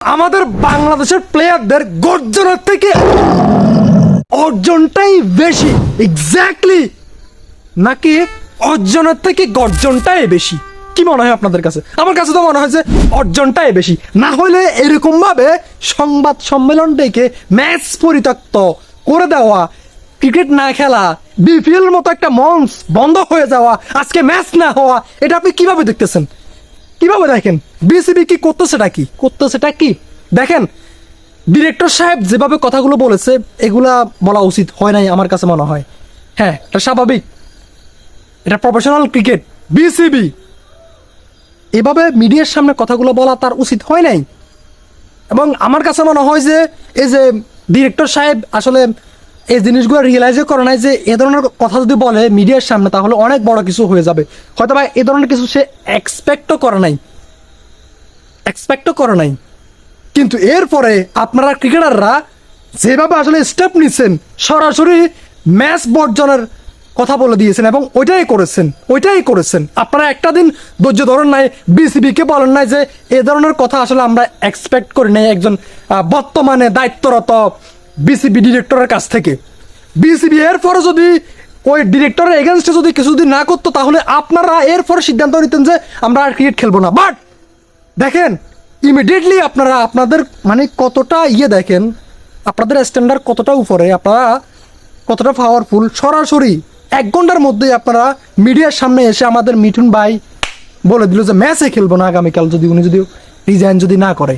আমাদের বাংলাদেশের প্লেয়ারদের গর্জনের থেকে অর্জনটাই বেশি। এক্স্যাক্টলি, নাকি অর্জনের থেকে গর্জনটাই বেশি? কি মনে হয় আপনাদের কাছে? আমার কাছে তো মনে হয় যে অর্জনটাই বেশি। না হলে এরকম ভাবে সংবাদ সম্মেলন ডেকে ম্যাচ পরিত্যক্ত করে দেওয়া, ক্রিকেট না খেলা, বিপিএল মতো একটা মঞ্চ বন্ধ হয়ে যাওয়া, আজকে ম্যাচ না হওয়া, এটা আপনি কিভাবে দেখতেছেন? কিভাবে দেখেন? বিসিবি কি করতেছেটা কি দেখেন। ডিরেক্টর সাহেব যেভাবে কথাগুলো বলেছে, এগুলা বলা উচিত হয় নাই আমার কাছে মনে হয়। হ্যাঁ, এটা স্বাভাবিক, এটা প্রফেশনাল ক্রিকেট। বিসিবি এভাবে মিডিয়ার সামনে কথাগুলো বলা তার উচিত হয় নাই। এবং আমার কাছে মনে হয় যে এই যে ডিরেক্টর সাহেব আসলে এই জিনিসগুলো রিয়েলাইজও করে নাই যে এ ধরনের কথা যদি বলে মিডিয়ার সামনে তাহলে অনেক বড় কিছু হয়ে যাবে। হয়তো বা এ ধরনের কিছু সে এক্সপেক্টও করে নাই। কিন্তু এরপরে আপনারা ক্রিকেটাররা যেভাবে আসলে স্টেপ নিচ্ছেন, সরাসরি ম্যাচ বর্জনের কথা বলে দিয়েছেন এবং ওইটাই করেছেন। আপনারা একটা দিন ধৈর্য ধরেন নাই, বিসিবিকে বলেন নাই যে এ ধরনের কথা আসলে আমরা এক্সপেক্ট করি নাই একজন বর্তমানে দায়িত্বরত বিসিবি ডিরেক্টরের কাছ থেকে। বিসিবি এরপরে যদি ওই ডিরেক্টরের এগেনস্টে যদি কিছু যদি না করতো, তাহলে আপনারা এরপরে সিদ্ধান্ত নিতেন যে আমরা আর ক্রিকেট খেলবো না। বাট দেখেন, ইমিডিয়েটলি আপনারা আপনাদের মানে কতটা দেখেন, আপনাদের স্ট্যান্ডার্ড কতটা উপরে, আপনারা কতটা পাওয়ারফুল। সরাসরি 1 ঘন্টার মধ্যেই আপনারা মিডিয়ার সামনে এসে আমাদের মিঠুন ভাই বলে দিল যে ম্যাচে খেলবো না আগামীকাল, উনি যদি রিজাইন না করে।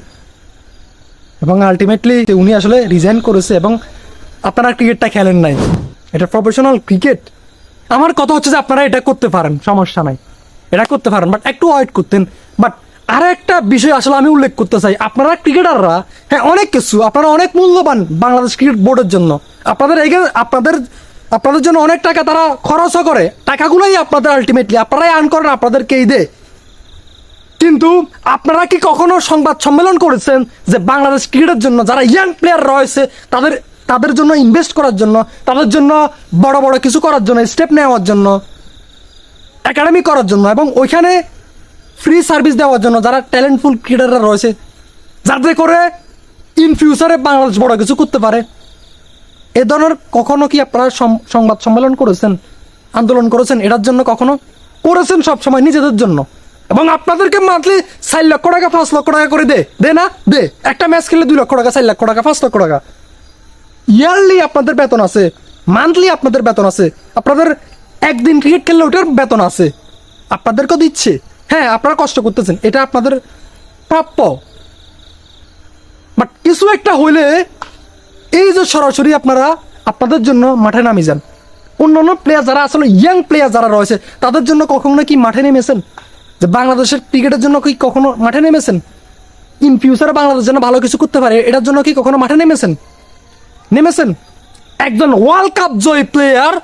এবং আলটিমেটলি উনি আসলে রিজাইন করেছে এবং আপনারা ক্রিকেটটা খেলেন নাই। এটা প্রফেশনাল ক্রিকেট। আমার কথা হচ্ছে যে আপনারা এটা করতে পারেন, সমস্যা নাই, এটা করতে পারেন, বাট একটু ওয়েট করতেন। বাট আর একটা বিষয় আসলে আমি উল্লেখ করতে চাই, আপনারা ক্রিকেটাররা, হ্যাঁ অনেক কিছু, আপনারা অনেক মূল্যবান বাংলাদেশ ক্রিকেট বোর্ডের জন্য। আপনাদের জন্য অনেক টাকা তারা খরচও করে, টাকাগুলোই আপনাদের আলটিমেটলি আপনারাই আর্ন করেন, আপনাদেরকেই দেয়। কিন্তু আপনারা কি কখনো সংবাদ সম্মেলন করেছেন যে বাংলাদেশ ক্রিকেটের জন্য যারা ইয়াং প্লেয়ার রয়েছে তাদের জন্য ইনভেস্ট করার জন্য, তাদের জন্য বড় বড় কিছু করার জন্য, স্টেপ নেওয়ার জন্য, একাডেমি করার জন্য এবং ওইখানে ফ্রি সার্ভিস দেওয়ার জন্য যারা ট্যালেন্টফুল ক্রিকেটাররা রয়েছে, যাতে করে ইন ফিউচারে বাংলাদেশ বড় কিছু করতে পারে? এ ধরনের কখনো কি আপনারা সংবাদ সম্মেলন করেছেন, আন্দোলন করেছেন? এটার জন্য কখনো করেছেন? সবসময় নিজেদের জন্য। এবং আপনাদেরকে মান্থলি 4 লক্ষ টাকা 5 লক্ষ টাকা করে দে না, একটা ম্যাচ খেললে 2 লক্ষ টাকা, 4 লক্ষ টাকা, 5 লক্ষ টাকা ইয়ারলি আপনাদের বেতন আছে, মান্থলি আপনাদের বেতন আছে, আপনাদের একদিন ক্রিকেট খেললে ওটার বেতন আছে, আপনাদেরকেও দিচ্ছে। হ্যাঁ, আপনারা কষ্ট করতেছেন, এটা আপনাদের প্রাপ্য। বাট কিছু একটা হইলে এই যে সরাসরি আপনারা আপনাদের জন্য মাঠে নামি যান। অন্যান্য প্লেয়ার যারা আসলে ইয়াং প্লেয়ার যারা রয়েছে তাদের জন্য কখনো কি মাঠে নেমেছেন? যে বাংলাদেশের ক্রিকেটের জন্য কি কখনো মাঠে নেমেছেন? ইন ফিউচারে বাংলাদেশ যেন ভালো কিছু করতে পারে, এটার জন্য কি কখনো মাঠে নেমেছেন? একজন ওয়ার্ল্ড কাপ জয়ী প্লেয়ার,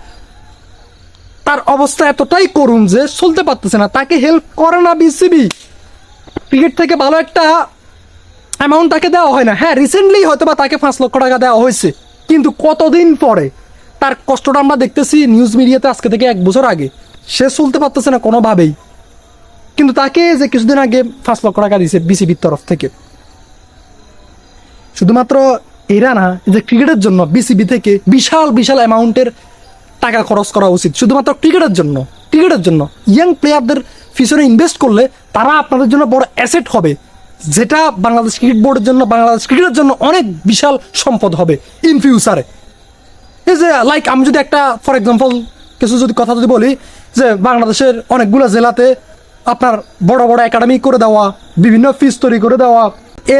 তার অবস্থা এতটাই করুণ যে চলতে পারতেছে না, তাকে হেল্প করে না বিসিবি। ক্রিকেট থেকে ভালো একটা অ্যামাউন্ট তাকে দেওয়া হয় না। হ্যাঁ, রিসেন্টলি হয়তো বা তাকে 5 লক্ষ টাকা দেওয়া হয়েছে, কিন্তু কতদিন পরে তার কষ্টটা আমরা দেখতেছি নিউজ মিডিয়াতে আজকে থেকে 1 বছর আগে। সে চলতে পারতেছে না কোনোভাবেই, কিন্তু তাকে যে কিছুদিন আগে 5 লক্ষ টাকা দিয়েছে বিসিবির তরফ থেকে। শুধুমাত্র এরা না, যে ক্রিকেটের জন্য বিসিবি থেকে বিশাল অ্যামাউন্টের টাকা খরচ করা উচিত শুধুমাত্র ক্রিকেটের জন্য। ইয়াং প্লেয়ারদের ফিউচারে ইনভেস্ট করলে তারা আপনাদের জন্য বড় অ্যাসেট হবে, যেটা বাংলাদেশ ক্রিকেট বোর্ডের জন্য, বাংলাদেশ ক্রিকেটের জন্য অনেক বিশাল সম্পদ হবে ইন ফিউচারে। এই যে লাইক আমি যদি একটা ফর এক্সাম্পল কিছু কথা বলি, যে বাংলাদেশের অনেকগুলো জেলাতে আপনার বড় বড় একাডেমি করে দেওয়া, বিভিন্ন ফিস তৈরি করে দেওয়া,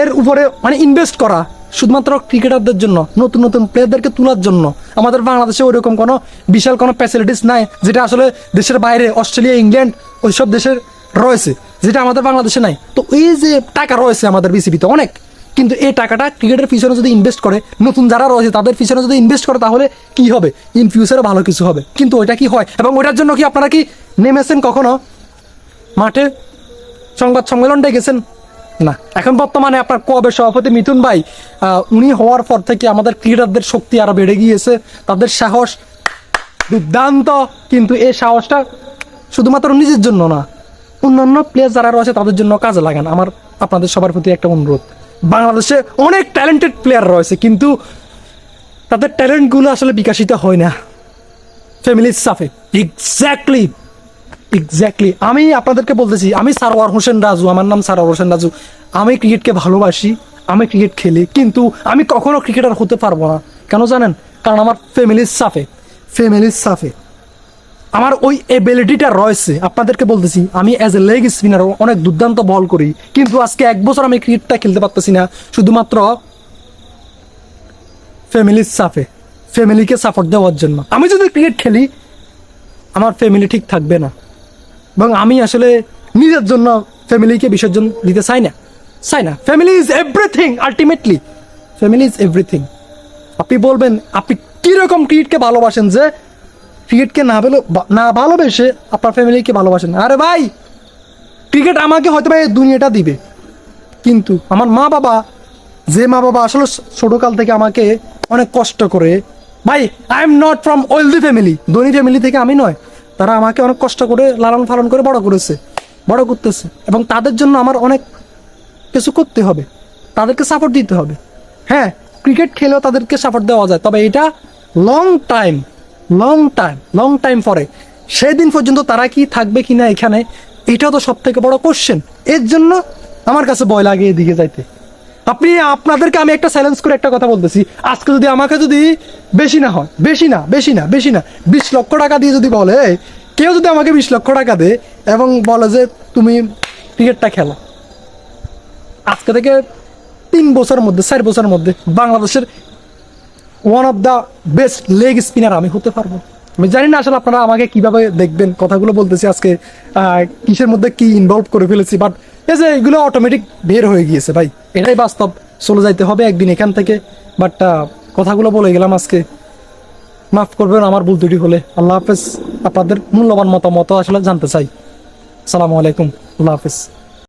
এর উপরে মানে ইনভেস্ট করা শুধুমাত্র ক্রিকেটারদের জন্য, নতুন প্লেয়ারদেরকে তোলার জন্য। আমাদের বাংলাদেশে ওইরকম কোনো বিশাল কোনো ফ্যাসিলিটিস নাই, যেটা আসলে দেশের বাইরে অস্ট্রেলিয়া, ইংল্যান্ড ওইসব দেশের রয়েছে, যেটা আমাদের বাংলাদেশে নাই। তো এই যে টাকা রয়েছে আমাদের বিসিবিতে অনেক, কিন্তু এই টাকাটা ক্রিকেটের পিছনে যদি ইনভেস্ট করে, নতুন যারা রয়েছে তাদের পিছনে যদি ইনভেস্ট করে, তাহলে কি হবে? ইন ফিউচারে ভালো কিছু হবে। কিন্তু ওইটা কি হয়? এবং ওইটার জন্য কি আপনারা কি নেমেছেন কখনো মাঠে? সংবাদ সম্মেলন ডেকেছেন না। এখন বর্তমানে আপনার কোয়াবের সভাপতি মিঠুন ভাই, উনি হওয়ার পর থেকে আমাদের ক্রিকেটারদের শক্তি আরো বেড়ে গিয়েছে, তাদের সাহস দুর্দান্ত। কিন্তু এই সাহসটা শুধুমাত্র নিজের জন্য না, অন্যান্য প্লেয়ার যারা রয়েছে তাদের জন্য কাজে লাগান। আমার আপনাদের সবার প্রতি একটা অনুরোধ, বাংলাদেশে অনেক ট্যালেন্টেড প্লেয়ার রয়েছে, কিন্তু তাদের ট্যালেন্টগুলো আসলে বিকাশিত হয় না ফ্যামিলির সাফে। এক্স্যাক্টলি আমি আপনাদেরকে বলতেছি, আমি সারওয়ার হোসেন রাজু, আমার নাম সারওয়ার হোসেন রাজু। আমি ক্রিকেটকে ভালোবাসি, আমি ক্রিকেট খেলি, কিন্তু আমি কখনো ক্রিকেটার হতে পারবো না। কেন জানেন? কারণ আমার ফ্যামিলির সাফে আমার ওই এবিলিটিটা রয়েছে। আপনাদেরকে বলতেছি, আমি অ্যাজ এ লেগ স্পিনার অনেক দুর্দান্ত বল করি, কিন্তু আজকে 1 বছর আমি ক্রিকেটটা খেলতে পারতেছি না, শুধুমাত্র ফ্যামিলির সাফে, ফ্যামিলিকে সাপোর্ট দেওয়ার জন্য। আমি যদি ক্রিকেট খেলি, আমার ফ্যামিলি ঠিক থাকবে না, এবং আমি আসলে নিজের জন্য ফ্যামিলিকে বিসর্জন দিতে চাই না। Family is everything, ultimately family is everything. আপনি বলবেন আপনি কীরকম ক্রিকেটকে ভালোবাসেন, যে ক্রিকেটকে না ভালোবেসে আপনার ফ্যামিলিকে ভালোবাসেন। আরে ভাই, ক্রিকেট আমাকে হয়তো এই দুনিয়াটা দিবে, কিন্তু আমার মা বাবা আসলে ছোটকাল থেকে আমাকে অনেক কষ্ট করে, ভাই I am not from wealthy family, ধনী ফ্যামিলি থেকে আমি নয়, তারা আমাকে অনেক কষ্ট করে লালন পালন করে বড় করতেছে, এবং তাদের জন্য আমার অনেক কিছু করতে হবে, তাদেরকে সাপোর্ট দিতে হবে। হ্যাঁ, ক্রিকেট খেলেও তাদেরকে সাপোর্ট দেওয়া যায়, তবে এটা লং টাইম পরে, সেদিন পর্যন্ত তারা কি থাকবে কিনা এখানে, এটাও তো সব থেকে বড় কোশ্চেন। এর জন্য আমার কাছে ভয় লাগে এদিকে যাইতে। আপনাদেরকে আমি একটা চ্যালেঞ্জ করে একটা কথা বলতেছি, আজকে যদি আমাকে যদি বেশি না 20 লক্ষ টাকা দিয়ে যদি বলে, কেউ যদি আমাকে 20 লক্ষ টাকা দেয় এবং বলে যে তুমি ক্রিকেটটা খেলো, আজকে থেকে 4 বছরের মধ্যে বাংলাদেশের one of the best leg spinner আমি হতে পারবো। আমি জানি না আসলে আপনারা আমাকে কিভাবে দেখবেন, কথাগুলো বলতেছি আজকে কিসের মধ্যে কি ইনভলভ করে ফেলেছি, বাট এই যে এগুলো অটোমেটিক বের হয়ে গিয়েছে ভাই, এটাই বাস্তব। চলে যাইতে হবে একদিন এখান থেকে, বাট কথাগুলো বলে গেলাম আজকে, মাফ করবেন আমার ভুল ত্রুটি হলে। আল্লাহ হাফেজ। আপনাদের মূল্যবান মতামত আসলে জানতে চাই। আসসালামু আলাইকুম, আল্লাহ হাফেজ।